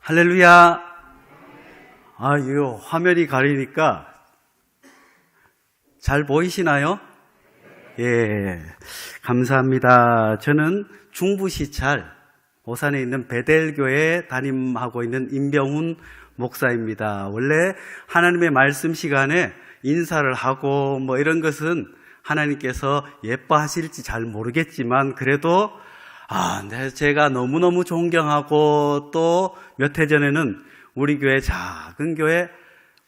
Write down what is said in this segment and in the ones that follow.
할렐루야. 이거 화면이 가리니까 잘 보이시나요? 예, 감사합니다. 저는 중부시찰 오산에 있는 베델교회에 담임하고 있는 임병훈 목사입니다. 원래 하나님의 말씀 시간에 인사를 하고 이런 것은 하나님께서 예뻐하실지 잘 모르겠지만 그래도 제가 너무너무 존경하고 또 몇 해 전에는 우리 교회 작은 교회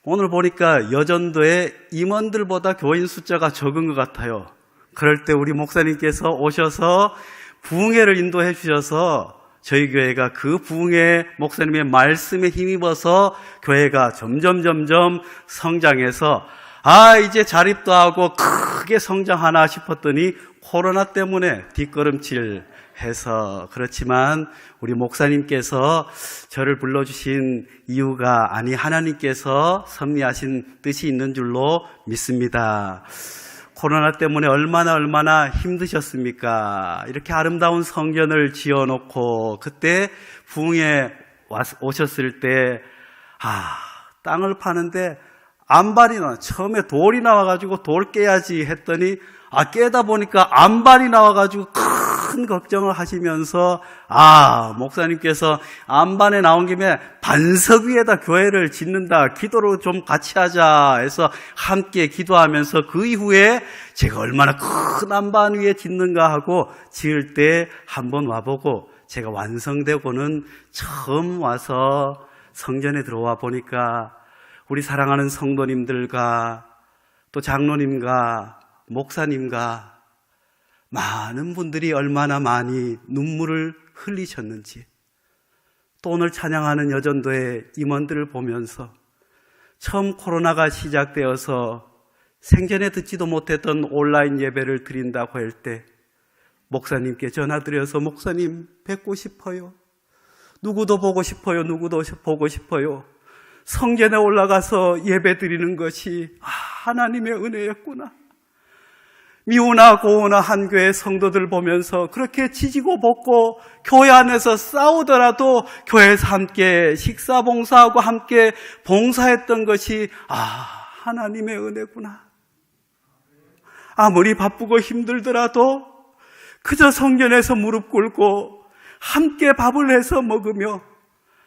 오늘 보니까 여전도에 임원들보다 교인 숫자가 적은 것 같아요. 그럴 때 우리 목사님께서 오셔서 부흥회를 인도해 주셔서 저희 교회가 그 부흥회 목사님의 말씀에 힘입어서 교회가 점점 성장해서 이제 자립도 하고 크게 성장하나 싶었더니 코로나 때문에 뒷걸음질 해서 그렇지만 우리 목사님께서 저를 불러주신 이유가 하나님께서 섭리하신 뜻이 있는 줄로 믿습니다. 코로나 때문에 얼마나 힘드셨습니까? 이렇게 아름다운 성전을 지어놓고 그때 부흥에 오셨을 때 땅을 파는데 안발이 처음에 돌이 나와가지고 돌 깨야지 했더니 깨다 보니까 안발이 나와가지고 큰 걱정을 하시면서 목사님께서 안반에 나온 김에 반석 위에다 교회를 짓는다, 기도를 좀 같이 하자 해서 함께 기도하면서 그 이후에 제가 얼마나 큰 안반 위에 짓는가 하고 지을 때 한번 와보고 제가 완성되고는 처음 와서 성전에 들어와 보니까 우리 사랑하는 성도님들과 또 장로님과 목사님과 많은 분들이 얼마나 많이 눈물을 흘리셨는지, 또 오늘 찬양하는 여전도의 임원들을 보면서 처음 코로나가 시작되어서 생전에 듣지도 못했던 온라인 예배를 드린다고 할 때 목사님께 전화드려서 목사님 뵙고 싶어요. 누구도 보고 싶어요. 누구도 보고 싶어요. 성전에 올라가서 예배 드리는 것이 하나님의 은혜였구나. 미우나 고우나 한 교회 성도들 보면서 그렇게 지지고 볶고 교회 안에서 싸우더라도 교회에서 함께 식사 봉사하고 함께 봉사했던 것이 하나님의 은혜구나. 아무리 바쁘고 힘들더라도 그저 성전에서 무릎 꿇고 함께 밥을 해서 먹으며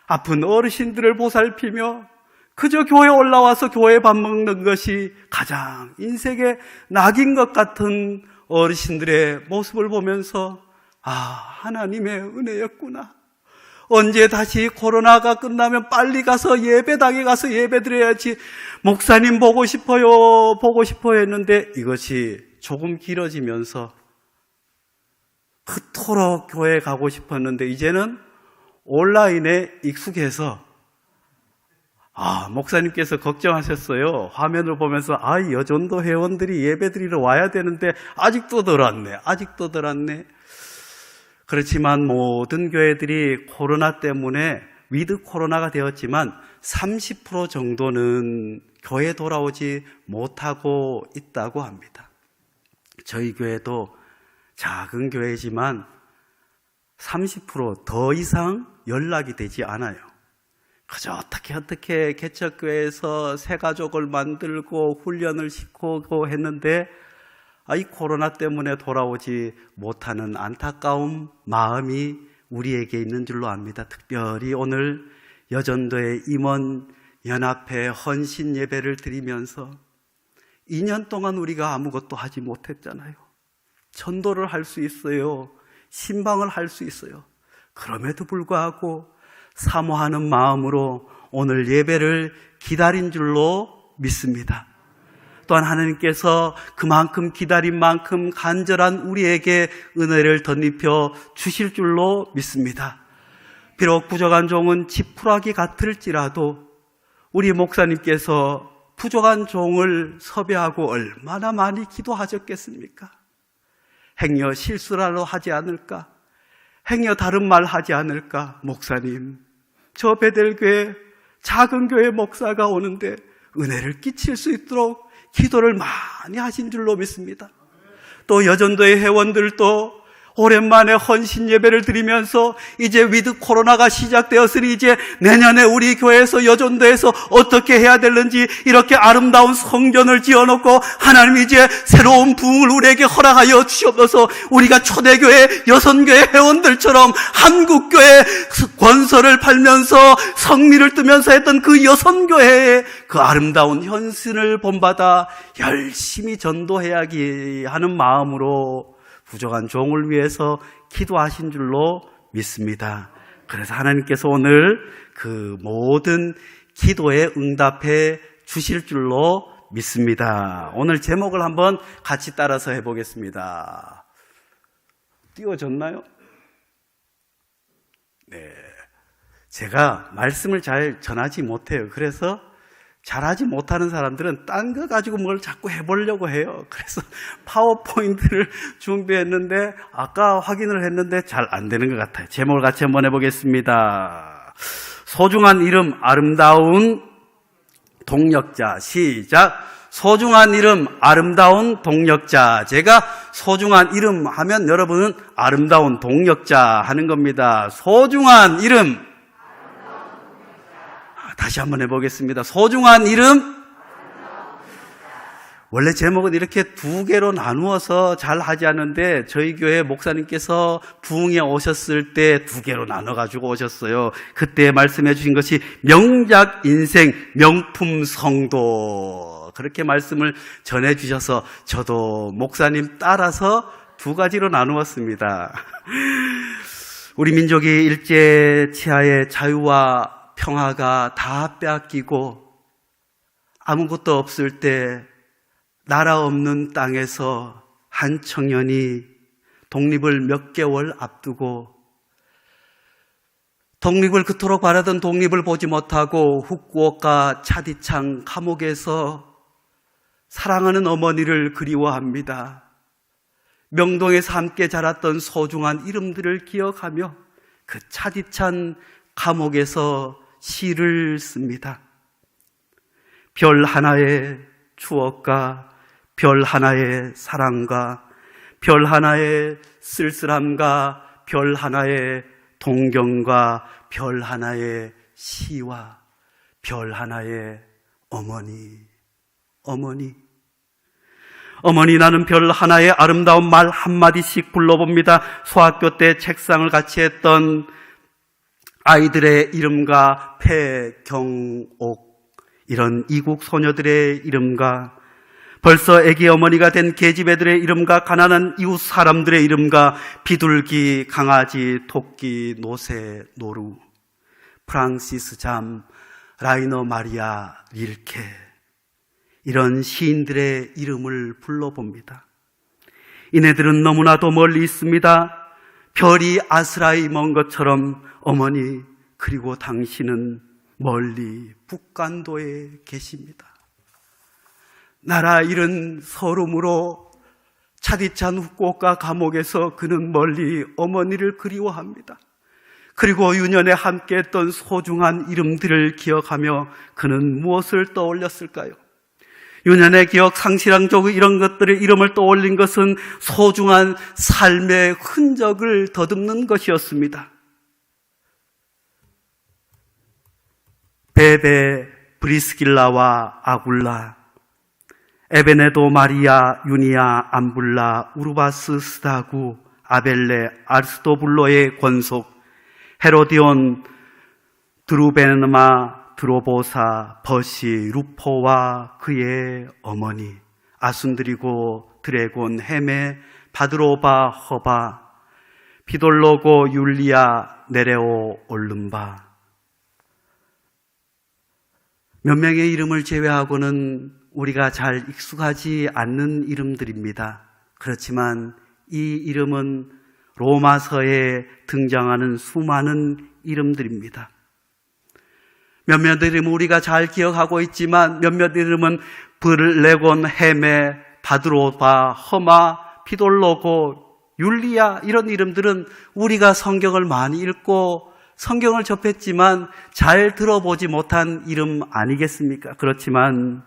아픈 어르신들을 보살피며 그저 교회에 올라와서 교회 밥 먹는 것이 가장 인생의 낙인 것 같은 어르신들의 모습을 보면서 하나님의 은혜였구나. 언제 다시 코로나가 끝나면 빨리 가서 예배당에 가서 예배 드려야지. 목사님 보고 싶어요 했는데 이것이 조금 길어지면서 그토록 교회에 가고 싶었는데 이제는 온라인에 익숙해서 목사님께서 걱정하셨어요. 화면을 보면서 여전도 회원들이 예배드리러 와야 되는데 아직도 덜 왔네. 그렇지만 모든 교회들이 코로나 때문에 위드 코로나가 되었지만 30% 정도는 교회 돌아오지 못하고 있다고 합니다. 저희 교회도 작은 교회지만 30% 이상 연락이 되지 않아요. 그저 어떻게 개척교회에서 새 가족을 만들고 훈련을 시키고 했는데 이 코로나 때문에 돌아오지 못하는 안타까운 마음이 우리에게 있는 줄로 압니다. 특별히 오늘 여전도의 임원연합회 헌신 예배를 드리면서 2년 동안 우리가 아무것도 하지 못했잖아요. 전도를 할 수 있어요. 신방을 할 수 있어요. 그럼에도 불구하고 사모하는 마음으로 오늘 예배를 기다린 줄로 믿습니다. 또한 하나님께서 그만큼 기다린 만큼 간절한 우리에게 은혜를 덧입혀 주실 줄로 믿습니다. 비록 부족한 종은 지푸라기 같을지라도 우리 목사님께서 부족한 종을 섭외하고 얼마나 많이 기도하셨겠습니까? 행여 실수라도 하지 않을까? 행여 다른 말 하지 않을까? 목사님, 저 베델교회 작은 교회 목사가 오는데 은혜를 끼칠 수 있도록 기도를 많이 하신 줄로 믿습니다. 또 여전도의 회원들도 오랜만에 헌신 예배를 드리면서 이제 위드 코로나가 시작되었으니 이제 내년에 우리 교회에서 여전도에서 어떻게 해야 되는지 이렇게 아름다운 성전을 지어놓고 하나님 이제 새로운 부흥을 우리에게 허락하여 주시옵소서. 우리가 초대교회 여선교회 회원들처럼 한국교회 권서를 팔면서 성미를 뜨면서 했던 그 여선교회의 그 아름다운 현신을 본받아 열심히 전도해야 하는 마음으로 부족한 종을 위해서 기도하신 줄로 믿습니다. 그래서 하나님께서 오늘 그 모든 기도에 응답해 주실 줄로 믿습니다. 오늘 제목을 한번 같이 따라서 해보겠습니다. 띄워졌나요? 네. 제가 말씀을 잘 전하지 못해요. 그래서 잘하지 못하는 사람들은 딴 거 가지고 뭘 자꾸 해보려고 해요. 그래서 파워포인트를 준비했는데 아까 확인을 했는데 잘 안 되는 것 같아요. 제목을 같이 한번 해보겠습니다. 소중한 이름 아름다운 동력자. 시작. 소중한 이름 아름다운 동력자. 제가 소중한 이름 하면 여러분은 아름다운 동력자 하는 겁니다. 소중한 이름. 다시 한번 해보겠습니다. 소중한 이름. 원래 제목은 이렇게 두 개로 나누어서 잘 하지 않는데 저희 교회 목사님께서 부흥에 오셨을 때 두 개로 나눠가지고 오셨어요. 그때 말씀해 주신 것이 명작 인생 명품 성도, 그렇게 말씀을 전해 주셔서 저도 목사님 따라서 두 가지로 나누었습니다. 우리 민족이 일제 치하의 자유와 평화가 다 빼앗기고 아무것도 없을 때 나라 없는 땅에서 한 청년이 독립을 몇 개월 앞두고 독립을 그토록 바라던 독립을 보지 못하고 후쿠오카 차디창 감옥에서 사랑하는 어머니를 그리워합니다. 명동에서 함께 자랐던 소중한 이름들을 기억하며 그 차디찬 감옥에서 시를 씁니다. 별 하나의 추억과 별 하나의 사랑과 별 하나의 쓸쓸함과 별 하나의 동경과 별 하나의 시와 별 하나의 어머니 나는 별 하나의 아름다운 말 한마디씩 불러봅니다. 소학교 때 책상을 같이 했던 아이들의 이름과 패경옥, 이런 이국 소녀들의 이름과 벌써 애기 어머니가 된 계집애들의 이름과 가난한 이웃 사람들의 이름과 비둘기, 강아지, 토끼, 노새, 노루, 프랑시스 잠, 라이너 마리아 릴케, 이런 시인들의 이름을 불러봅니다. 이네들은 너무나도 멀리 있습니다. 별이 아스라이 먼 것처럼 어머니, 그리고 당신은 멀리 북간도에 계십니다. 나라 잃은 서름으로 차디찬 후쿠오카 감옥에서 그는 멀리 어머니를 그리워합니다. 그리고 유년에 함께했던 소중한 이름들을 기억하며 그는 무엇을 떠올렸을까요? 유년의 기억, 상실왕족 이런 것들의 이름을 떠올린 것은 소중한 삶의 흔적을 더듬는 것이었습니다. 베베, 브리스길라와 아굴라, 에베네도, 마리아, 유니아, 암불라, 우르바스, 스다구, 아벨레, 아르스토블로의 권속, 헤로디온, 드루베르마, 드로보사, 버시, 루포와 그의 어머니, 아순드리고, 드래곤, 헤메, 바드로바, 허바, 피돌로고, 율리아, 네레오, 올름바. 몇 명의 이름을 제외하고는 우리가 잘 익숙하지 않는 이름들입니다. 그렇지만 이 이름은 로마서에 등장하는 수많은 이름들입니다. 몇몇 이름은 우리가 잘 기억하고 있지만 몇몇 이름은 브레곤, 헤메, 바드로바, 허마, 피돌로고, 율리아, 이런 이름들은 우리가 성경을 많이 읽고 성경을 접했지만 잘 들어보지 못한 이름 아니겠습니까? 그렇지만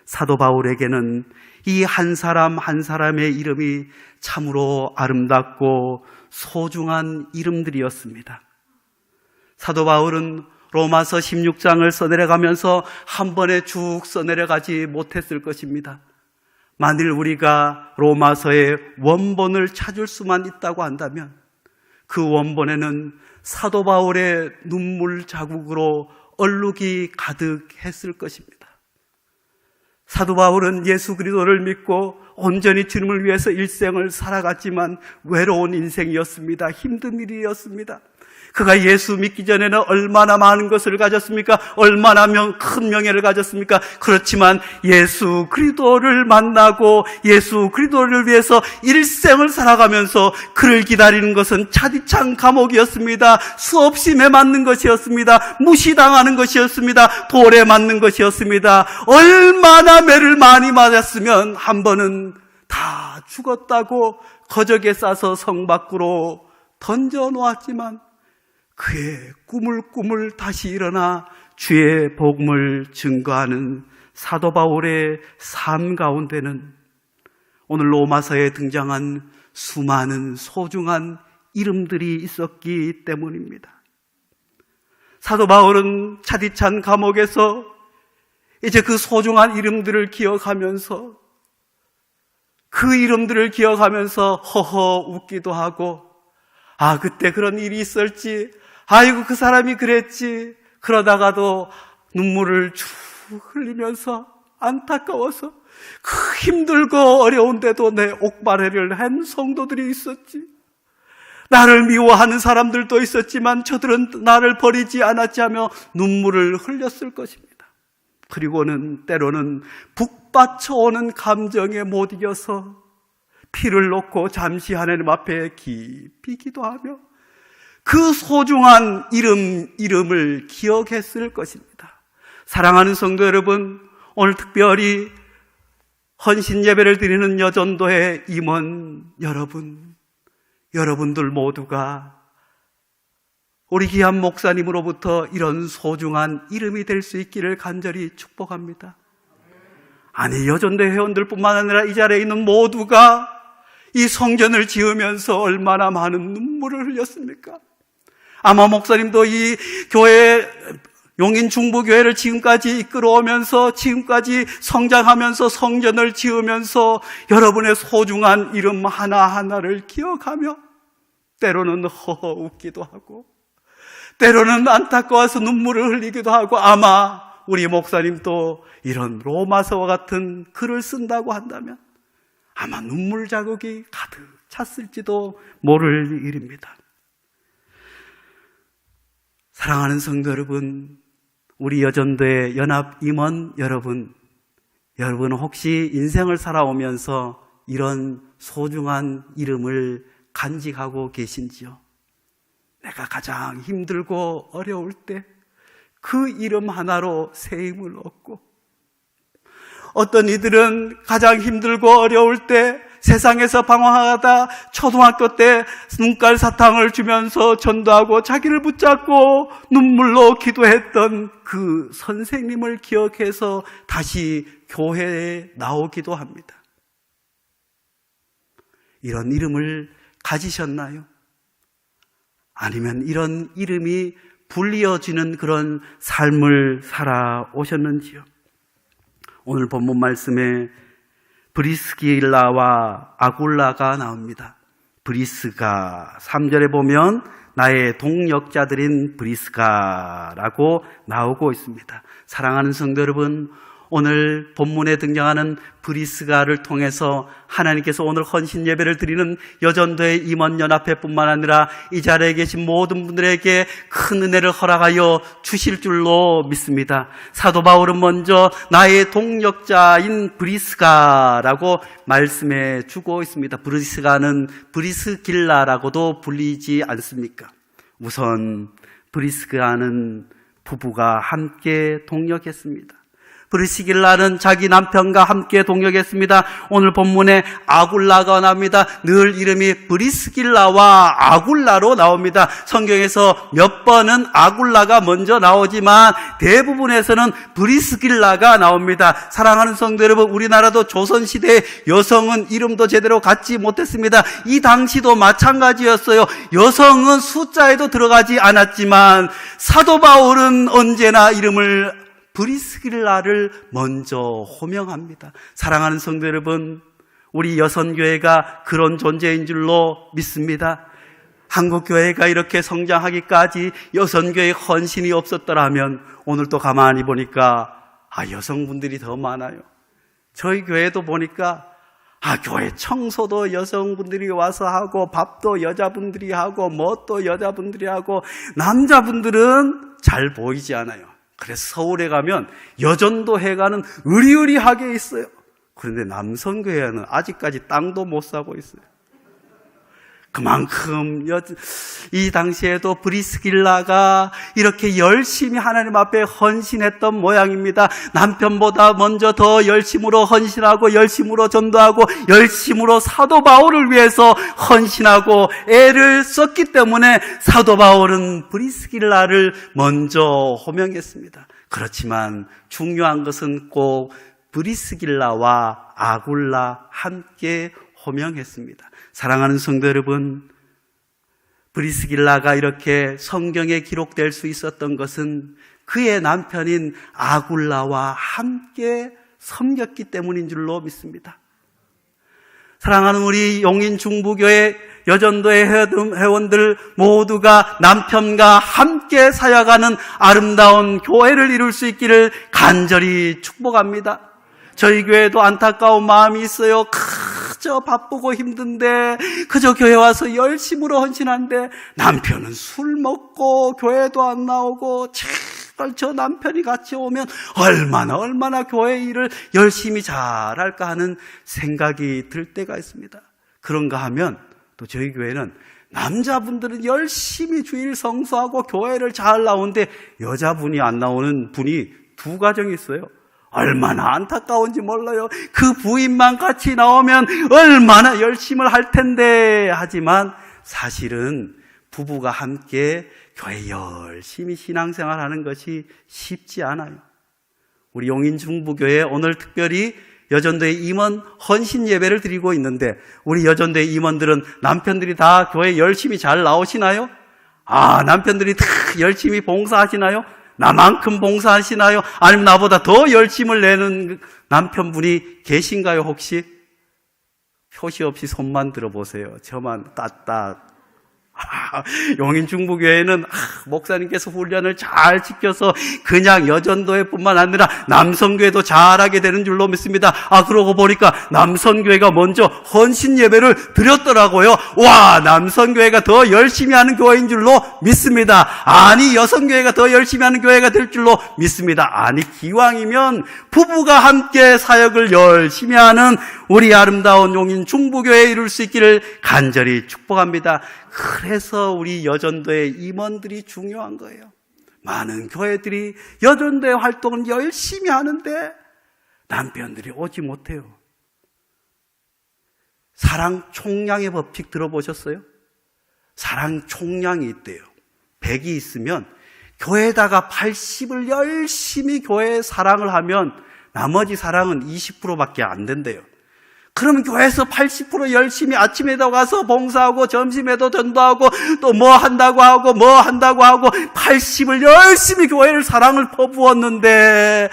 사도 바울에게는 이 한 사람 한 사람의 이름이 참으로 아름답고 소중한 이름들이었습니다. 사도 바울은 로마서 16장을 써내려가면서 한 번에 쭉 써내려가지 못했을 것입니다. 만일 우리가 로마서의 원본을 찾을 수만 있다고 한다면 그 원본에는 사도 바울의 눈물 자국으로 얼룩이 가득했을 것입니다. 사도 바울은 예수 그리스도를 믿고 온전히 주님을 위해서 일생을 살아갔지만 외로운 인생이었습니다. 힘든 일이었습니다. 그가 예수 믿기 전에는 얼마나 많은 것을 가졌습니까? 얼마나 큰 명예를 가졌습니까? 그렇지만 예수 그리스도를 만나고 예수 그리스도를 위해서 일생을 살아가면서 그를 기다리는 것은 차디찬 감옥이었습니다. 수없이 매맞는 것이었습니다. 무시당하는 것이었습니다. 돌에 맞는 것이었습니다. 얼마나 매를 많이 맞았으면 한 번은 다 죽었다고 거적에 싸서 성 밖으로 던져놓았지만 그의 꾸물꾸물 다시 일어나 주의 복음을 증거하는 사도 바울의 삶 가운데는 오늘 로마서에 등장한 수많은 소중한 이름들이 있었기 때문입니다. 사도 바울은 차디찬 감옥에서 이제 그 소중한 이름들을 기억하면서 그 이름들을 기억하면서 허허 웃기도 하고 아 그때 그런 일이 있었지 아이고 그 사람이 그랬지 그러다가도 눈물을 쭉 흘리면서 안타까워서 그 힘들고 어려운데도 내 옥바래를 한 성도들이 있었지 나를 미워하는 사람들도 있었지만 저들은 나를 버리지 않았지 하며 눈물을 흘렸을 것입니다. 그리고는 때로는 북받쳐오는 감정에 못 이겨서 피를 놓고 잠시 하나님 앞에 깊이 기도하며 그 소중한 이름을 기억했을 것입니다. 사랑하는 성도 여러분, 오늘 특별히 헌신 예배를 드리는 여전도의 임원 여러분들 모두가 우리 귀한 목사님으로부터 이런 소중한 이름이 될 수 있기를 간절히 축복합니다. 아니 여전도 회원들뿐만 아니라 이 자리에 있는 모두가 이 성전을 지으면서 얼마나 많은 눈물을 흘렸습니까? 아마 목사님도 이 교회 용인 중부교회를 지금까지 이끌어오면서 지금까지 성장하면서 성전을 지으면서 여러분의 소중한 이름 하나하나를 기억하며 때로는 허허 웃기도 하고 때로는 안타까워서 눈물을 흘리기도 하고 아마 우리 목사님도 이런 로마서와 같은 글을 쓴다고 한다면 아마 눈물 자국이 가득 찼을지도 모를 일입니다. 사랑하는 성도 여러분, 우리 여전도의 연합 임원 여러분 혹시 인생을 살아오면서 이런 소중한 이름을 간직하고 계신지요? 내가 가장 힘들고 어려울 때 그 이름 하나로 새 힘을 얻고 어떤 이들은 가장 힘들고 어려울 때 세상에서 방황하다 초등학교 때 눈깔 사탕을 주면서 전도하고 자기를 붙잡고 눈물로 기도했던 그 선생님을 기억해서 다시 교회에 나오기도 합니다. 이런 이름을 가지셨나요? 아니면 이런 이름이 불리어지는 그런 삶을 살아오셨는지요? 오늘 본문 말씀에 브리스길라와 아굴라가 나옵니다. 브리스가 3절에 보면 나의 동역자들인 브리스가라고 나오고 있습니다. 사랑하는 성도 여러분, 오늘 본문에 등장하는 브리스가를 통해서 하나님께서 오늘 헌신 예배를 드리는 여전도의 임원연합회뿐만 아니라 이 자리에 계신 모든 분들에게 큰 은혜를 허락하여 주실 줄로 믿습니다. 사도 바울은 먼저 나의 동역자인 브리스가라고 말씀해 주고 있습니다. 브리스가는 브리스길라라고도 불리지 않습니까? 우선 브리스가는 부부가 함께 동역했습니다. 브리스길라는 자기 남편과 함께 동역했습니다. 오늘 본문에 아굴라가 나옵니다. 늘 이름이 브리스길라와 아굴라로 나옵니다. 성경에서 몇 번은 아굴라가 먼저 나오지만 대부분에서는 브리스길라가 나옵니다. 사랑하는 성도 여러분, 우리나라도 조선시대에 여성은 이름도 제대로 갖지 못했습니다. 이 당시도 마찬가지였어요. 여성은 숫자에도 들어가지 않았지만 사도 바울은 언제나 이름을 브리스길라를 먼저 호명합니다. 사랑하는 성도 여러분, 우리 여선교회가 그런 존재인 줄로 믿습니다. 한국교회가 이렇게 성장하기까지 여선교회의 헌신이 없었더라면 오늘 또 가만히 보니까 여성분들이 더 많아요. 저희 교회도 보니까 교회 청소도 여성분들이 와서 하고 밥도 여자분들이 하고 뭣도 여자분들이 하고 남자분들은 잘 보이지 않아요. 그래서 서울에 가면 여전도 해가는 의리의리하게 있어요. 그런데 남성교회는 아직까지 땅도 못 사고 있어요. 그만큼 이 당시에도 브리스길라가 이렇게 열심히 하나님 앞에 헌신했던 모양입니다. 남편보다 먼저 더 열심으로 헌신하고 열심으로 전도하고 열심으로 사도 바울을 위해서 헌신하고 애를 썼기 때문에 사도 바울은 브리스길라를 먼저 호명했습니다. 그렇지만 중요한 것은 꼭 브리스길라와 아굴라 함께 호명했습니다. 사랑하는 성도 여러분, 브리스길라가 이렇게 성경에 기록될 수 있었던 것은 그의 남편인 아굴라와 함께 섬겼기 때문인 줄로 믿습니다. 사랑하는 우리 용인 중부교회 여전도의 회원들 모두가 남편과 함께 사역하는 아름다운 교회를 이룰 수 있기를 간절히 축복합니다. 저희 교회도 안타까운 마음이 있어요. 그저 바쁘고 힘든데 그저 교회 와서 열심으로 헌신한데 남편은 술 먹고 교회도 안 나오고 제발 저 남편이 같이 오면 얼마나 교회 일을 열심히 잘할까 하는 생각이 들 때가 있습니다. 그런가 하면 또 저희 교회는 남자분들은 열심히 주일 성수하고 교회를 잘 나오는데 여자분이 안 나오는 분이 두 가정이 있어요. 얼마나 안타까운지 몰라요. 그 부인만 같이 나오면 얼마나 열심을 할 텐데. 하지만 사실은 부부가 함께 교회 열심히 신앙생활하는 것이 쉽지 않아요. 우리 용인 중부교회 오늘 특별히 여전도의 임원 헌신 예배를 드리고 있는데 우리 여전도의 임원들은 남편들이 다 교회 열심히 잘 나오시나요? 남편들이 다 열심히 봉사하시나요? 나만큼 봉사하시나요? 아니면 나보다 더 열심을 내는 남편분이 계신가요 혹시? 표시 없이 손만 들어보세요. 저만 따딱. 용인 중부교회는 목사님께서 훈련을 잘 지켜서 그냥 여전도회 뿐만 아니라 남성교회도 잘하게 되는 줄로 믿습니다. 그러고 보니까 남성교회가 먼저 헌신 예배를 드렸더라고요. 와, 남성교회가 더 열심히 하는 교회인 줄로 믿습니다. 아니, 여성교회가 더 열심히 하는 교회가 될 줄로 믿습니다. 아니, 기왕이면 부부가 함께 사역을 열심히 하는 우리 아름다운 용인 중부교회에 이룰 수 있기를 간절히 축복합니다. 그래서 우리 여전도의 임원들이 중요한 거예요. 많은 교회들이 여전도의 활동을 열심히 하는데 남편들이 오지 못해요. 사랑 총량의 법칙 들어보셨어요? 사랑 총량이 있대요. 100이 있으면 교회에다가 80을 열심히 교회에 사랑을 하면 나머지 사랑은 20%밖에 안 된대요. 그러면 교회에서 80% 열심히 아침에도 가서 봉사하고 점심에도 전도하고 또 뭐 한다고 하고 80을 열심히 교회를 사랑을 퍼부었는데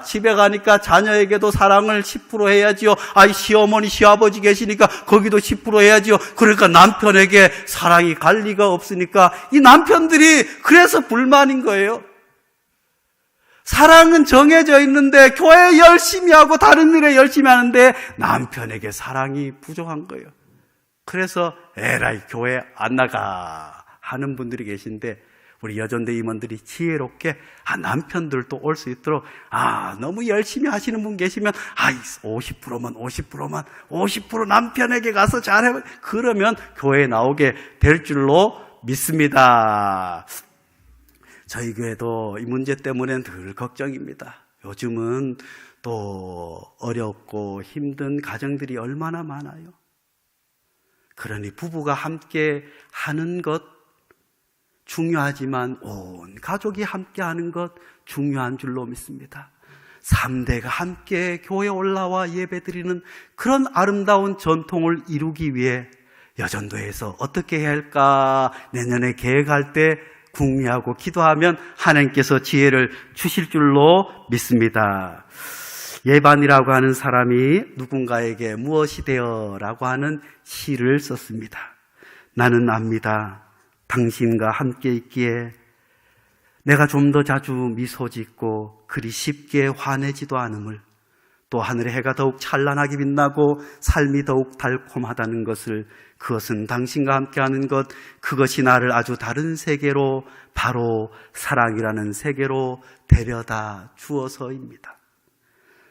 집에 가니까 자녀에게도 사랑을 10% 해야지요. 시어머니 시아버지 계시니까 거기도 10% 해야지요. 그러니까 남편에게 사랑이 갈 리가 없으니까 이 남편들이 그래서 불만인 거예요. 사랑은 정해져 있는데 교회 열심히 하고 다른 일에 열심히 하는데 남편에게 사랑이 부족한 거예요. 그래서 에라이 교회 안 나가 하는 분들이 계신데 우리 여전대 임원들이 지혜롭게 남편들도 올 수 있도록 너무 열심히 하시는 분 계시면 50% 남편에게 가서 잘해 그러면 교회에 나오게 될 줄로 믿습니다. 저희 교회도 이 문제 때문에 늘 걱정입니다. 요즘은 또 어렵고 힘든 가정들이 얼마나 많아요. 그러니 부부가 함께 하는 것 중요하지만 온 가족이 함께 하는 것 중요한 줄로 믿습니다. 3대가 함께 교회에 올라와 예배드리는 그런 아름다운 전통을 이루기 위해 여전도에서 어떻게 해야 할까 내년에 계획할 때 궁리하고 기도하면 하나님께서 지혜를 주실 줄로 믿습니다. 예반이라고 하는 사람이 누군가에게 무엇이 되어라고 하는 시를 썼습니다. 나는 압니다. 당신과 함께 있기에 내가 좀 더 자주 미소 짓고 그리 쉽게 화내지도 않음을, 또 하늘의 해가 더욱 찬란하게 빛나고 삶이 더욱 달콤하다는 것을, 그것은 당신과 함께하는 것, 그것이 나를 아주 다른 세계로, 바로 사랑이라는 세계로 데려다 주어서입니다.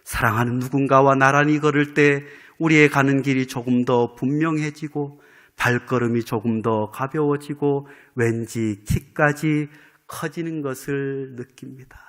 사랑하는 누군가와 나란히 걸을 때 우리의 가는 길이 조금 더 분명해지고 발걸음이 조금 더 가벼워지고 왠지 키까지 커지는 것을 느낍니다.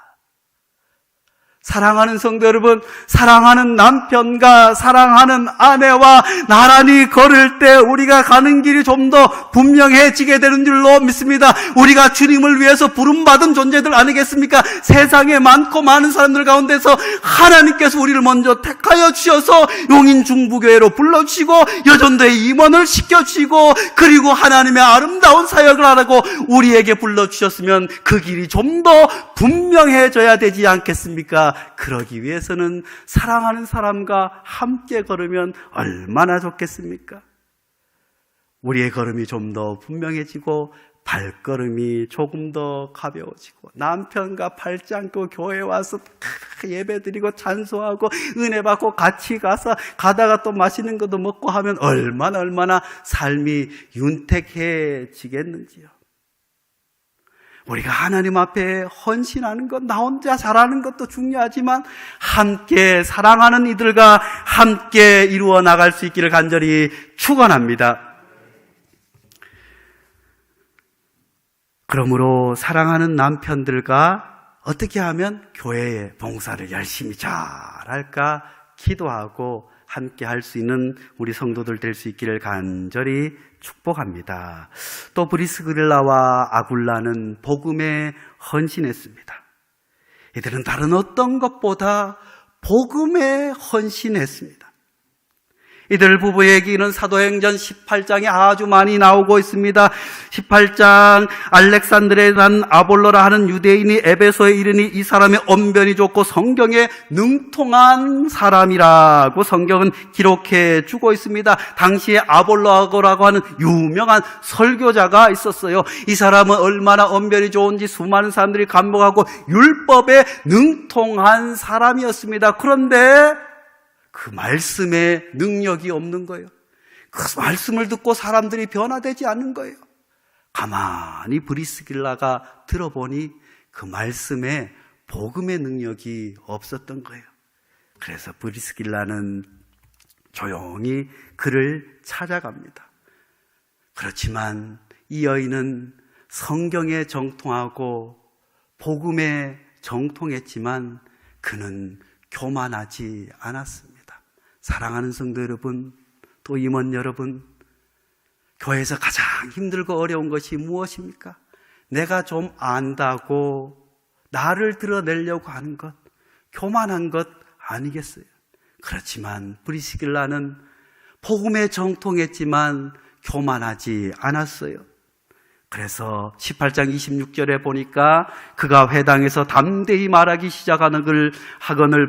사랑하는 성도 여러분, 사랑하는 남편과 사랑하는 아내와 나란히 걸을 때 우리가 가는 길이 좀 더 분명해지게 되는 줄로 믿습니다. 우리가 주님을 위해서 부름받은 존재들 아니겠습니까? 세상에 많고 많은 사람들 가운데서 하나님께서 우리를 먼저 택하여 주셔서 용인중부교회로 불러주시고 여전도에 임원을 시켜주시고 그리고 하나님의 아름다운 사역을 하라고 우리에게 불러주셨으면 그 길이 좀 더 분명해져야 되지 않겠습니까? 그러기 위해서는 사랑하는 사람과 함께 걸으면 얼마나 좋겠습니까? 우리의 걸음이 좀 더 분명해지고 발걸음이 조금 더 가벼워지고 남편과 발짱고 교회에 와서 예배드리고 찬송하고 은혜 받고 같이 가다가 또 맛있는 것도 먹고 하면 얼마나 삶이 윤택해지겠는지요. 우리가 하나님 앞에 헌신하는 것, 나 혼자 잘하는 것도 중요하지만 함께 사랑하는 이들과 함께 이루어 나갈 수 있기를 간절히 축원합니다. 그러므로 사랑하는 남편들과 어떻게 하면 교회의 봉사를 열심히 잘할까 기도하고 함께 할 수 있는 우리 성도들 될 수 있기를 간절히 축복합니다. 또 브리스길라와 아굴라는 복음에 헌신했습니다. 이들은 다른 어떤 것보다 복음에 헌신했습니다. 이들 부부 얘기는 사도행전 18장에 아주 많이 나오고 있습니다. 18장 알렉산드레에 난 아볼로라 하는 유대인이 에베소에 이르니 이 사람의 언변이 좋고 성경에 능통한 사람이라고 성경은 기록해 주고 있습니다. 당시에 아볼로라고 하는 유명한 설교자가 있었어요. 이 사람은 얼마나 언변이 좋은지 수많은 사람들이 감복하고 율법에 능통한 사람이었습니다. 그런데 그 말씀에 능력이 없는 거예요. 그 말씀을 듣고 사람들이 변화되지 않는 거예요. 가만히 브리스길라가 들어보니 그 말씀에 복음의 능력이 없었던 거예요. 그래서 브리스길라는 조용히 그를 찾아갑니다. 그렇지만 이 여인은 성경에 정통하고 복음에 정통했지만 그는 교만하지 않았습니다. 사랑하는 성도 여러분, 또 임원 여러분, 교회에서 가장 힘들고 어려운 것이 무엇입니까? 내가 좀 안다고 나를 드러내려고 하는 것, 교만한 것 아니겠어요? 그렇지만 브리스길라는 복음에 정통했지만 교만하지 않았어요. 그래서 18장 26절에 보니까 그가 회당에서 담대히 말하기 시작하거늘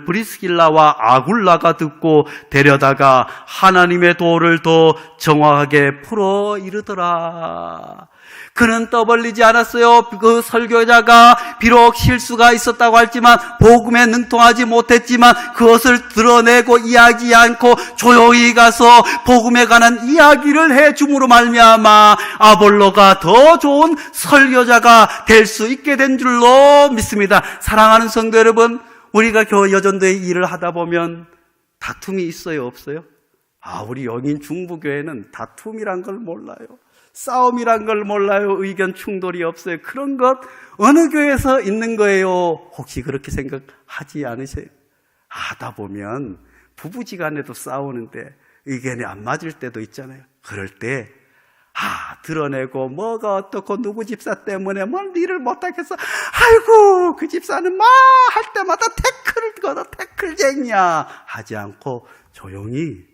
브리스길라와 아굴라가 듣고 데려다가 하나님의 도를 더 정확하게 풀어 이르더라. 그는 떠벌리지 않았어요. 그 설교자가 비록 실수가 있었다고 했지만 복음에 능통하지 못했지만 그것을 드러내고 이야기하지 않고 조용히 가서 복음에 관한 이야기를 해줌으로 말미암아 아볼로가 더 좋은 설교자가 될 수 있게 된 줄로 믿습니다. 사랑하는 성도 여러분, 우리가 여전도의 일을 하다 보면 다툼이 있어요, 없어요? 우리 영인 중부교회는 다툼이란 걸 몰라요. 싸움이란 걸 몰라요. 의견 충돌이 없어요. 그런 것 어느 교회에서 있는 거예요? 혹시 그렇게 생각하지 않으세요? 하다 보면 부부지간에도 싸우는데 의견이 안 맞을 때도 있잖아요. 그럴 때 드러내고 뭐가 어떻고 누구 집사 때문에 뭘 일을 못하겠어. 아이고 그 집사는 막 할 때마다 태클을 걸어 태클쟁이야 하지 않고 조용히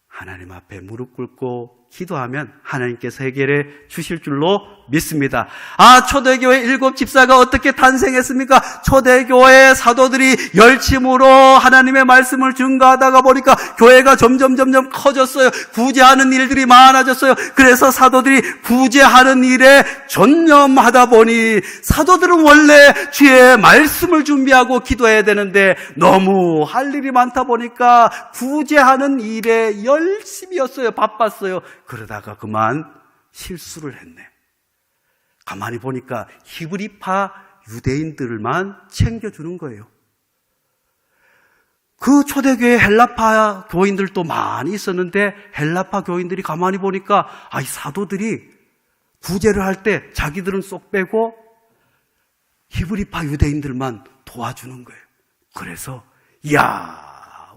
하나님 앞에 무릎 꿇고 기도하면 하나님께서 해결해 주실 줄로 믿습니다. 초대교회 7 집사가 어떻게 탄생했습니까? 초대교회 사도들이 열심으로 하나님의 말씀을 증거하다가 보니까 교회가 점점 커졌어요. 구제하는 일들이 많아졌어요. 그래서 사도들이 구제하는 일에 전념하다 보니 사도들은 원래 주의 말씀을 준비하고 기도해야 되는데 너무 할 일이 많다 보니까 구제하는 일에 열심이었어요. 바빴어요. 그러다가 그만 실수를 했네. 가만히 보니까 히브리파 유대인들만 챙겨주는 거예요. 그 초대교회 헬라파 교인들도 많이 있었는데 헬라파 교인들이 가만히 보니까 이 사도들이 구제를 할 때 자기들은 쏙 빼고 히브리파 유대인들만 도와주는 거예요. 그래서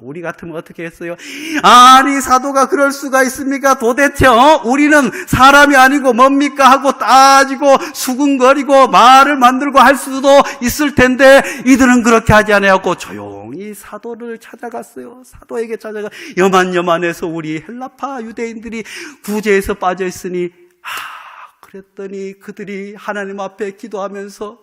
우리 같으면 어떻게 했어요? 아니 사도가 그럴 수가 있습니까? 도대체 우리는 사람이 아니고 뭡니까? 하고 따지고 수근거리고 말을 만들고 할 수도 있을 텐데 이들은 그렇게 하지 않았고 조용히 사도를 찾아갔어요. 사도에게 찾아가 여만여만해서 우리 헬라파 유대인들이 구제에서 빠져 있으니 그랬더니 그들이 하나님 앞에 기도하면서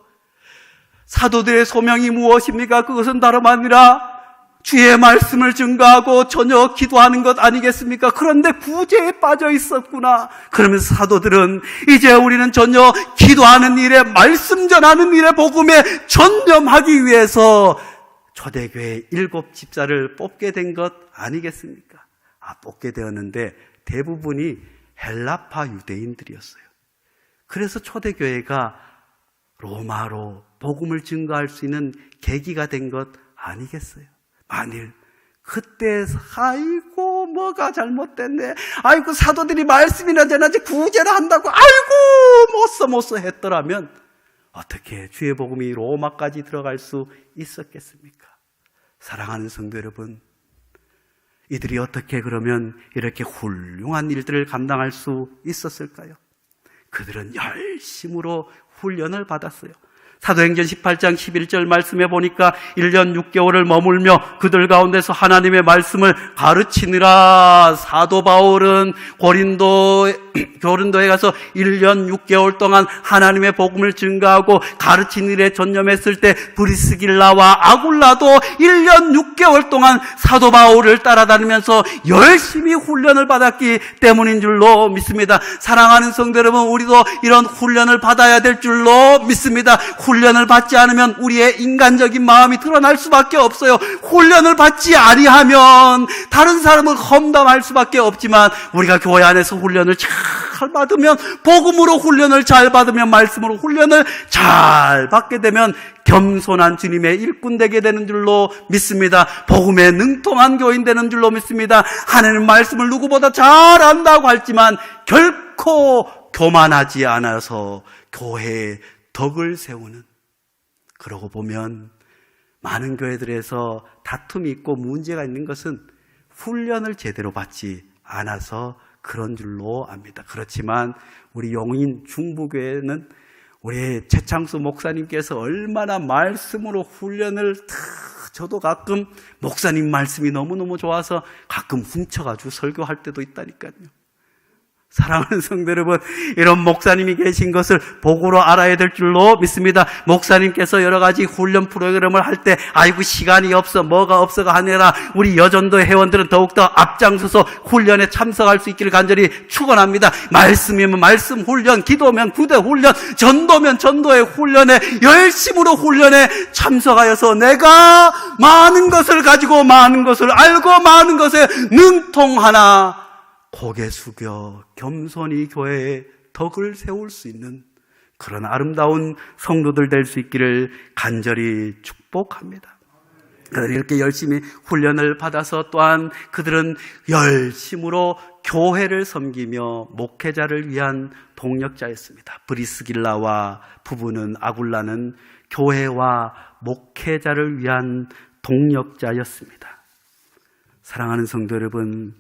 사도들의 소명이 무엇입니까? 그것은 다름 아니라 주의 말씀을 증거하고 전혀 기도하는 것 아니겠습니까? 그런데 구제에 빠져 있었구나. 그러면서 사도들은 이제 우리는 전혀 기도하는 일에 말씀 전하는 일에 복음에 전념하기 위해서 초대교회 7 집사를 뽑게 된 것 아니겠습니까? 뽑게 되었는데 대부분이 헬라파 유대인들이었어요. 그래서 초대교회가 로마로 복음을 증거할 수 있는 계기가 된 것 아니겠어요? 만일 그때 아이고 뭐가 잘못됐네, 아이고 사도들이 말씀이나 전하지 구제를 한다고 아이고 못써 했더라면 어떻게 주의 복음이 로마까지 들어갈 수 있었겠습니까? 사랑하는 성도 여러분, 이들이 어떻게 그러면 이렇게 훌륭한 일들을 감당할 수 있었을까요? 그들은 열심으로 훈련을 받았어요. 사도행전 18장 11절 말씀해 보니까 1년 6개월을 머물며 그들 가운데서 하나님의 말씀을 가르치느라 사도 바울은 고린도에 가서 1년 6개월 동안 하나님의 복음을 증거하고 가르치는 일에 전념했을 때 브리스길라와 아굴라도 1년 6개월 동안 사도 바울을 따라다니면서 열심히 훈련을 받았기 때문인 줄로 믿습니다. 사랑하는 성도 여러분, 우리도 이런 훈련을 받아야 될 줄로 믿습니다. 훈련을 받지 않으면 우리의 인간적인 마음이 드러날 수밖에 없어요. 훈련을 받지 아니하면 다른 사람을 험담할 수밖에 없지만 우리가 교회 안에서 훈련을 잘 받으면, 복음으로 훈련을 잘 받으면, 말씀으로 훈련을 잘 받게 되면 겸손한 주님의 일꾼 되게 되는 줄로 믿습니다. 복음에 능통한 교인 되는 줄로 믿습니다. 하나님 말씀을 누구보다 잘 안다고 할지만 결코 교만하지 않아서 교회에 덕을 세우는, 그러고 보면 많은 교회들에서 다툼이 있고 문제가 있는 것은 훈련을 제대로 받지 않아서 그런 줄로 압니다. 그렇지만 우리 용인 중부교회는 우리 최창수 목사님께서 얼마나 말씀으로 훈련을 저도 가끔 목사님 말씀이 너무너무 좋아서 가끔 훔쳐가지고 설교할 때도 있다니까요. 사랑하는 성도 여러분, 이런 목사님이 계신 것을 복으로 알아야 될 줄로 믿습니다. 목사님께서 여러 가지 훈련 프로그램을 할 때 아이고 시간이 없어 뭐가 없어가 아니라 우리 여전도 회원들은 더욱더 앞장서서 훈련에 참석할 수 있기를 간절히 축원합니다. 말씀이면 말씀 훈련, 기도면 기도 훈련, 전도면 전도의 훈련에 열심으로 훈련에 참석하여서 내가 많은 것을 가지고 많은 것을 알고 많은 것에 능통하나 고개 숙여 겸손히 교회에 덕을 세울 수 있는 그런 아름다운 성도들 될 수 있기를 간절히 축복합니다. 그들이 이렇게 열심히 훈련을 받아서 또한 그들은 열심으로 교회를 섬기며 목회자를 위한 동력자였습니다. 브리스길라와 부부는 아굴라는 교회와 목회자를 위한 동력자였습니다. 사랑하는 성도 여러분,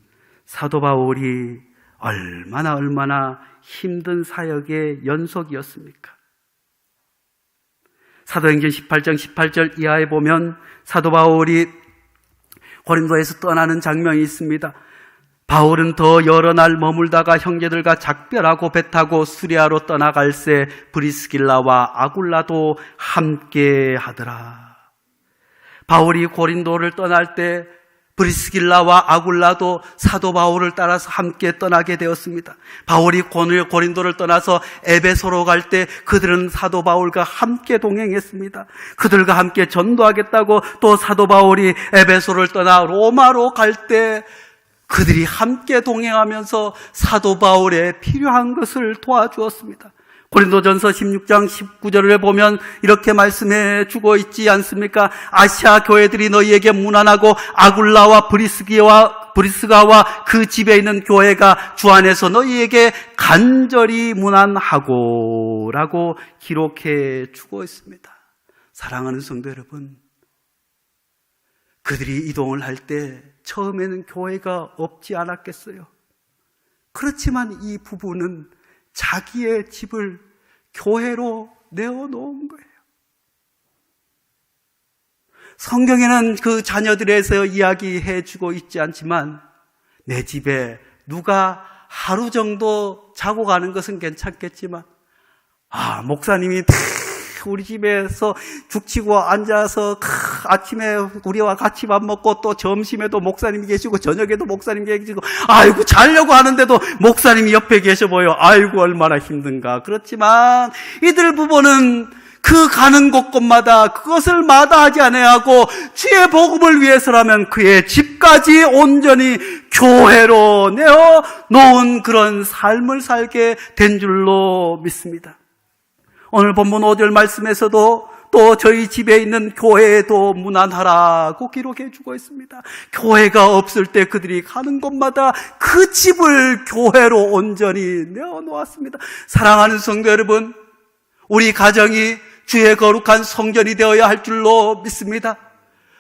사도 바울이 얼마나 힘든 사역의 연속이었습니까? 사도행전 18장 18절 이하에 보면 사도 바울이 고린도에서 떠나는 장면이 있습니다. 바울은 더 여러 날 머물다가 형제들과 작별하고 배 타고 수리아로 떠나갈새 브리스길라와 아굴라도 함께 하더라. 바울이 고린도를 떠날 때 브리스길라와 아굴라도 사도 바울을 따라서 함께 떠나게 되었습니다. 바울이 고린도를 떠나서 에베소로 갈 때 그들은 사도 바울과 함께 동행했습니다. 그들과 함께 전도하겠다고 또 사도 바울이 에베소를 떠나 로마로 갈 때 그들이 함께 동행하면서 사도 바울에 필요한 것을 도와주었습니다. 고린도전서 16장 19절을 보면 이렇게 말씀해 주고 있지 않습니까? 아시아 교회들이 너희에게 문안하고 아굴라와 브리스가와 그 집에 있는 교회가 주 안에서 너희에게 간절히 문안하고 라고 기록해 주고 있습니다. 사랑하는 성도 여러분, 그들이 이동을 할 때 처음에는 교회가 없지 않았겠어요? 그렇지만 이 부부는 자기의 집을 교회로 내어놓은 거예요. 성경에는 그 자녀들에서 이야기해 주고 있지 않지만 내 집에 누가 하루 정도 자고 가는 것은 괜찮겠지만 목사님이 우리 집에서 죽치고 앉아서 아침에 우리와 같이 밥 먹고 또 점심에도 목사님이 계시고 저녁에도 목사님이 계시고 아이고 자려고 하는데도 목사님이 옆에 계셔 보여. 아이고 얼마나 힘든가. 그렇지만 이들 부부는 그 가는 곳곳마다 그것을 마다하지 아니하고 주의 복음을 위해서라면 그의 집까지 온전히 교회로 내어 놓은 그런 삶을 살게 된 줄로 믿습니다. 오늘 본문 5절 말씀에서도 또 저희 집에 있는 교회에도 문안하라고 기록해 주고 있습니다. 교회가 없을 때 그들이 가는 곳마다 그 집을 교회로 온전히 내어놓았습니다. 사랑하는 성도 여러분, 우리 가정이 주의 거룩한 성전이 되어야 할 줄로 믿습니다.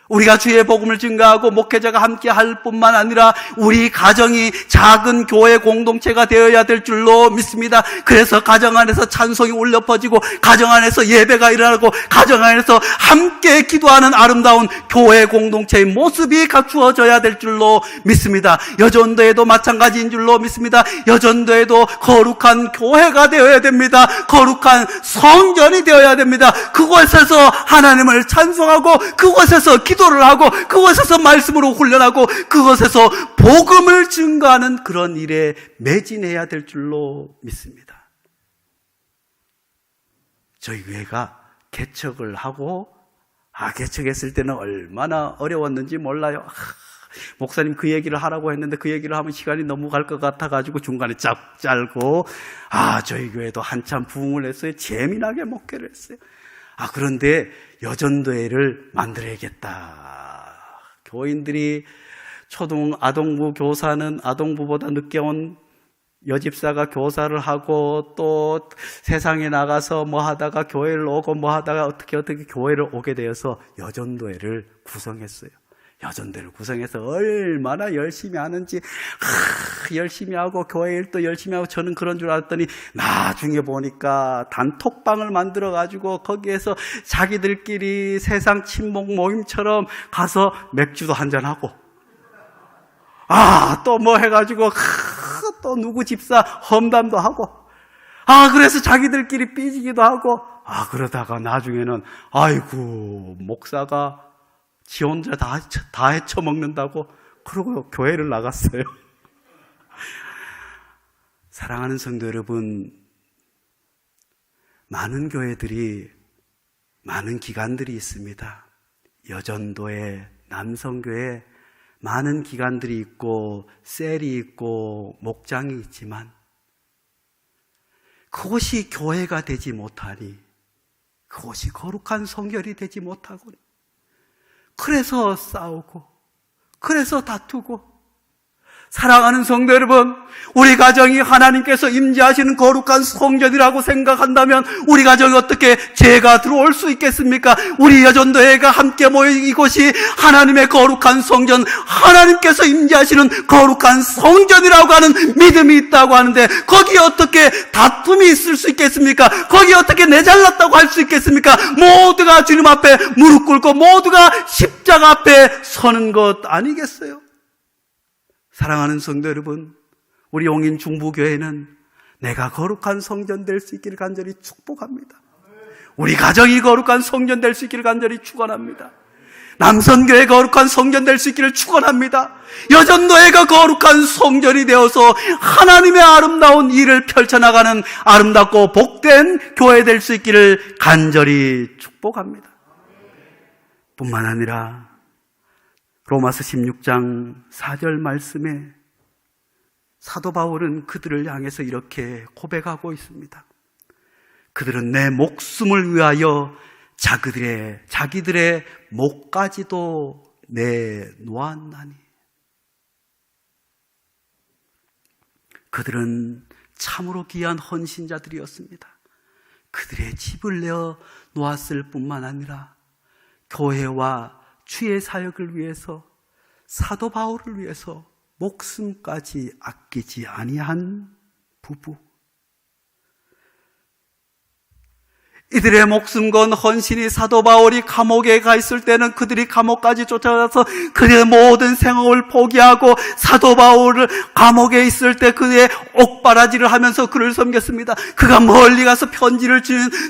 우리가 주의 복음을 증거하고 목회자가 함께 할 뿐만 아니라 우리 가정이 작은 교회 공동체가 되어야 될 줄로 믿습니다. 그래서 가정 안에서 찬송이 울려 퍼지고 가정 안에서 예배가 일어나고 가정 안에서 함께 기도하는 아름다운 교회 공동체의 모습이 갖추어져야 될 줄로 믿습니다. 여전도에도 마찬가지인 줄로 믿습니다. 여전도에도 거룩한 교회가 되어야 됩니다. 거룩한 성전이 되어야 됩니다. 그곳에서 하나님을 찬송하고 그곳에서 기도를 하고 그곳에서 말씀으로 훈련하고 그곳에서 복음을 증거하는 그런 일에 매진해야 될 줄로 믿습니다. 저희 교회가 개척을 하고 개척했을 때는 얼마나 어려웠는지 몰라요. 목사님 그 얘기를 하라고 했는데 그 얘기를 하면 시간이 너무 갈 것 같아가지고 중간에 짝 짧고 저희 교회도 한참 부흥을 했어요. 재미나게 목회를 했어요. 그런데 여전도회를 만들어야겠다. 교인들이 아동부 교사는 아동부보다 늦게 온 여집사가 교사를 하고 또 세상에 나가서 뭐 하다가 교회를 오고 뭐 하다가 어떻게 교회를 오게 되어서 여전도회를 구성했어요. 여전도회를 구성해서 얼마나 열심히 하는지 열심히 하고 교회 일도 열심히 하고 저는 그런 줄 알았더니 나중에 보니까 단톡방을 만들어가지고 거기에서 자기들끼리 세상 친목 모임처럼 가서 맥주도 한잔하고 또 뭐 해가지고 또 누구 집사 험담도 하고 그래서 자기들끼리 삐지기도 하고 그러다가 나중에는 아이고 목사가 지 혼자 다 헤쳐먹는다고 그러고 교회를 나갔어요. 사랑하는 성도 여러분, 많은 교회들이 많은 기관들이 있습니다. 여전도회, 남성교회 많은 기관들이 있고 셀이 있고 목장이 있지만 그것이 교회가 되지 못하니 그것이 거룩한 성결이 되지 못하고 그래서 싸우고 그래서 다투고 사랑하는 성도 여러분, 우리 가정이 하나님께서 임재하시는 거룩한 성전이라고 생각한다면 우리 가정이 어떻게 죄가 들어올 수 있겠습니까? 우리 여전도회가 함께 모여 이곳이 하나님의 거룩한 성전, 하나님께서 임재하시는 거룩한 성전이라고 하는 믿음이 있다고 하는데 거기에 어떻게 다툼이 있을 수 있겠습니까? 거기에 어떻게 내 잘났다고 할 수 있겠습니까? 모두가 주님 앞에 무릎 꿇고 모두가 십자가 앞에 서는 것 아니겠어요? 사랑하는 성도 여러분, 우리 용인 중부교회는 내가 거룩한 성전 될 수 있기를 간절히 축복합니다. 우리 가정이 거룩한 성전 될 수 있기를 간절히 축원합니다. 남선교회 거룩한 성전 될 수 있기를 축원합니다. 여전도회가 거룩한 성전이 되어서 하나님의 아름다운 일을 펼쳐나가는 아름답고 복된 교회 될 수 있기를 간절히 축복합니다. 뿐만 아니라 로마서 16장 4절 말씀에 사도 바울은 그들을 향해서 이렇게 고백하고 있습니다. 그들은 내 목숨을 위하여 자기들의 목까지도 내놓았나니. 그들은 참으로 귀한 헌신자들이었습니다. 그들의 집을 내어 놓았을 뿐만 아니라 교회와 주의 사역을 위해서, 사도 바울을 위해서 목숨까지 아끼지 아니한 부부. 이들의 목숨 건 헌신이 사도 바울이 감옥에 가 있을 때는 그들이 감옥까지 쫓아가서 그들의 모든 생업을 포기하고 사도 바울을 감옥에 있을 때 그의 옥바라지를 하면서 그를 섬겼습니다. 그가 멀리 가서 편지를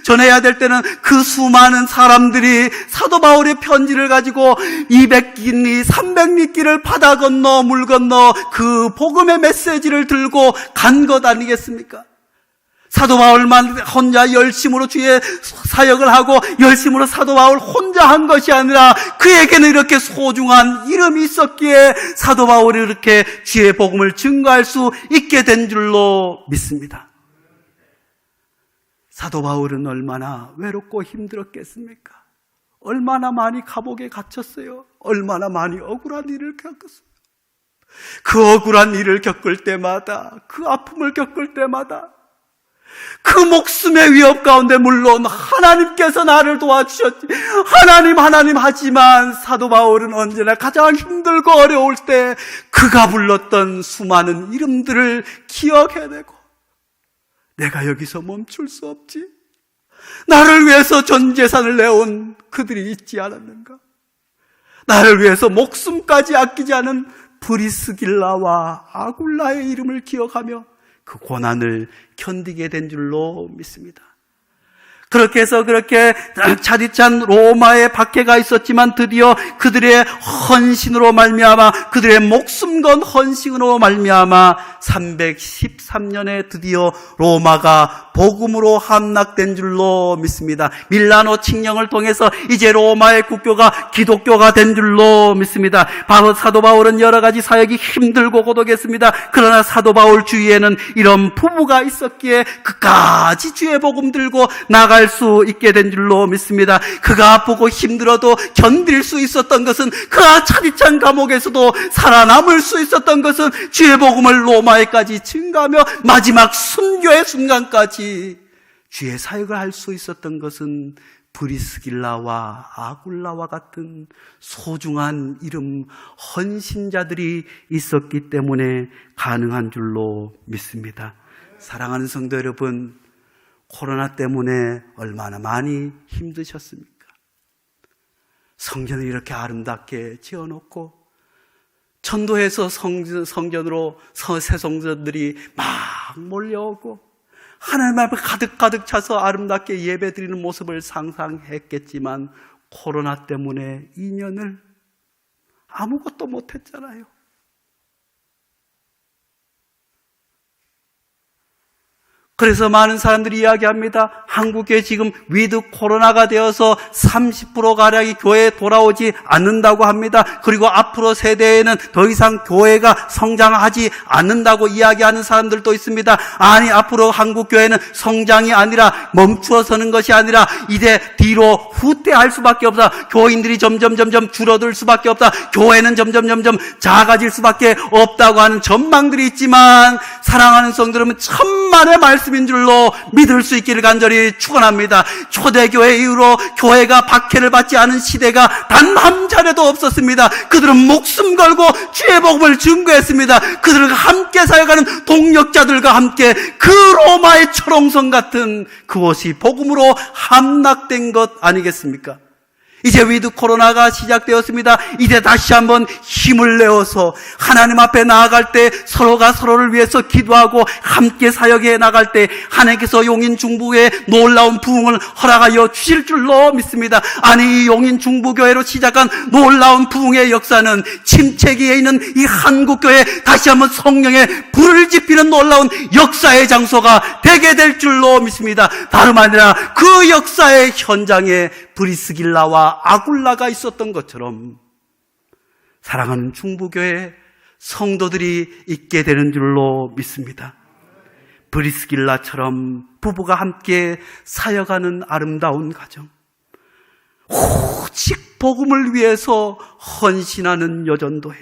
전해야 될 때는 그 수많은 사람들이 사도 바울의 편지를 가지고 200리끼 300리끼를 바다 건너 물 건너 그 복음의 메시지를 들고 간 것 아니겠습니까? 사도 바울만 혼자 열심으로 주의 사역을 하고 열심으로 사도 바울 혼자 한 것이 아니라 그에게는 이렇게 소중한 이름이 있었기에 사도 바울이 이렇게 주의 복음을 증거할 수 있게 된 줄로 믿습니다. 사도 바울은 얼마나 외롭고 힘들었겠습니까? 얼마나 많이 감옥에 갇혔어요. 얼마나 많이 억울한 일을 겪었어요. 그 억울한 일을 겪을 때마다, 그 아픔을 겪을 때마다 그 목숨의 위협 가운데 물론 하나님께서 나를 도와주셨지, 하나님 하지만 사도 바울은 언제나 가장 힘들고 어려울 때 그가 불렀던 수많은 이름들을 기억해내고 내가 여기서 멈출 수 없지, 나를 위해서 전 재산을 내온 그들이 있지 않았는가, 나를 위해서 목숨까지 아끼지 않은 브리스길라와 아굴라의 이름을 기억하며 그 고난을 견디게 된 줄로 믿습니다. 그렇게 해서 그렇게 차디찬 로마의 박해가 있었지만 드디어 그들의 헌신으로 말미암아, 그들의 목숨 건 헌신으로 말미암아 313년에 드디어 로마가 복음으로 함락된 줄로 믿습니다. 밀라노 칙령을 통해서 이제 로마의 국교가 기독교가 된 줄로 믿습니다. 바로 사도 바울은 여러 가지 사역이 힘들고 고독했습니다. 그러나 사도 바울 주위에는 이런 부부가 있었기에 끝까지 주의 복음 들고 나갈 수 있게 된 줄로 믿습니다. 그가 아프고 힘들어도 견딜 수 있었던 것은, 그가 차디찬 감옥에서도 살아남을 수 있었던 것은 주의 복음을 로마에까지 증가하며 마지막 순교의 순간까지 주의 사역을 할 수 있었던 것은 브리스길라와 아굴라와 같은 소중한 이름 헌신자들이 있었기 때문에 가능한 줄로 믿습니다. 사랑하는 성도 여러분, 코로나 때문에 얼마나 많이 힘드셨습니까? 성전을 이렇게 아름답게 지어놓고 전도해서 성전으로 새 성전들이 막 몰려오고 하나님 앞에 가득 차서 아름답게 예배드리는 모습을 상상했겠지만 코로나 때문에 2년을 아무것도 못했잖아요. 그래서 많은 사람들이 이야기합니다. 한국교회 지금 위드 코로나가 되어서 30%가량이 교회에 돌아오지 않는다고 합니다. 그리고 앞으로 세대에는 더 이상 교회가 성장하지 않는다고 이야기하는 사람들도 있습니다. 아니, 앞으로 한국교회는 성장이 아니라 멈추어 서는 것이 아니라 이제 뒤로 후퇴할 수밖에 없다. 교인들이 점점 줄어들 수밖에 없다. 교회는 점점 작아질 수밖에 없다고 하는 전망들이 있지만, 사랑하는 성도 여러분, 천만의 말씀인 줄로 믿을 수 있기를 간절히 축원합니다. 초대교회 이후로 교회가 박해를 받지 않은 시대가 단 한 차례도 없었습니다. 그들은 목숨 걸고 주의 복음을 증거했습니다. 그들과 함께 사역하는 동역자들과 함께 그 로마의 철옹성 같은 그곳이 복음으로 함락된 것 아니겠습니까? 이제 위드 코로나가 시작되었습니다. 이제 다시 한번 힘을 내어서 하나님 앞에 나아갈 때 서로가 서로를 위해서 기도하고 함께 사역해 나갈 때 하나님께서 용인 중부교회에 놀라운 부흥을 허락하여 주실 줄로 믿습니다. 아니, 이 용인 중부교회로 시작한 놀라운 부흥의 역사는 침체기에 있는 이 한국교회에 다시 한번 성령의 불을 지피는 놀라운 역사의 장소가 되게 될 줄로 믿습니다. 다름 아니라 그 역사의 현장에 브리스길라와 아굴라가 있었던 것처럼 사랑하는 중부교회 성도들이 있게 되는 줄로 믿습니다. 브리스길라처럼 부부가 함께 사역하는 아름다운 가정, 오직 복음을 위해서 헌신하는 여전도회,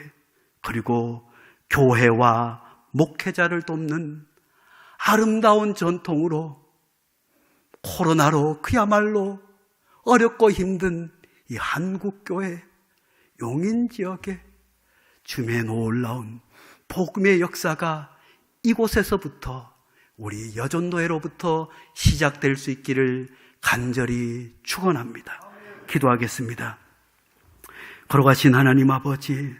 그리고 교회와 목회자를 돕는 아름다운 전통으로 코로나로 그야말로 어렵고 힘든 이 한국교회 용인 지역에 주님의 놀라운 복음의 역사가 이곳에서부터 우리 여전도회로부터 시작될 수 있기를 간절히 축원합니다. 기도하겠습니다. 걸어가신 하나님 아버지,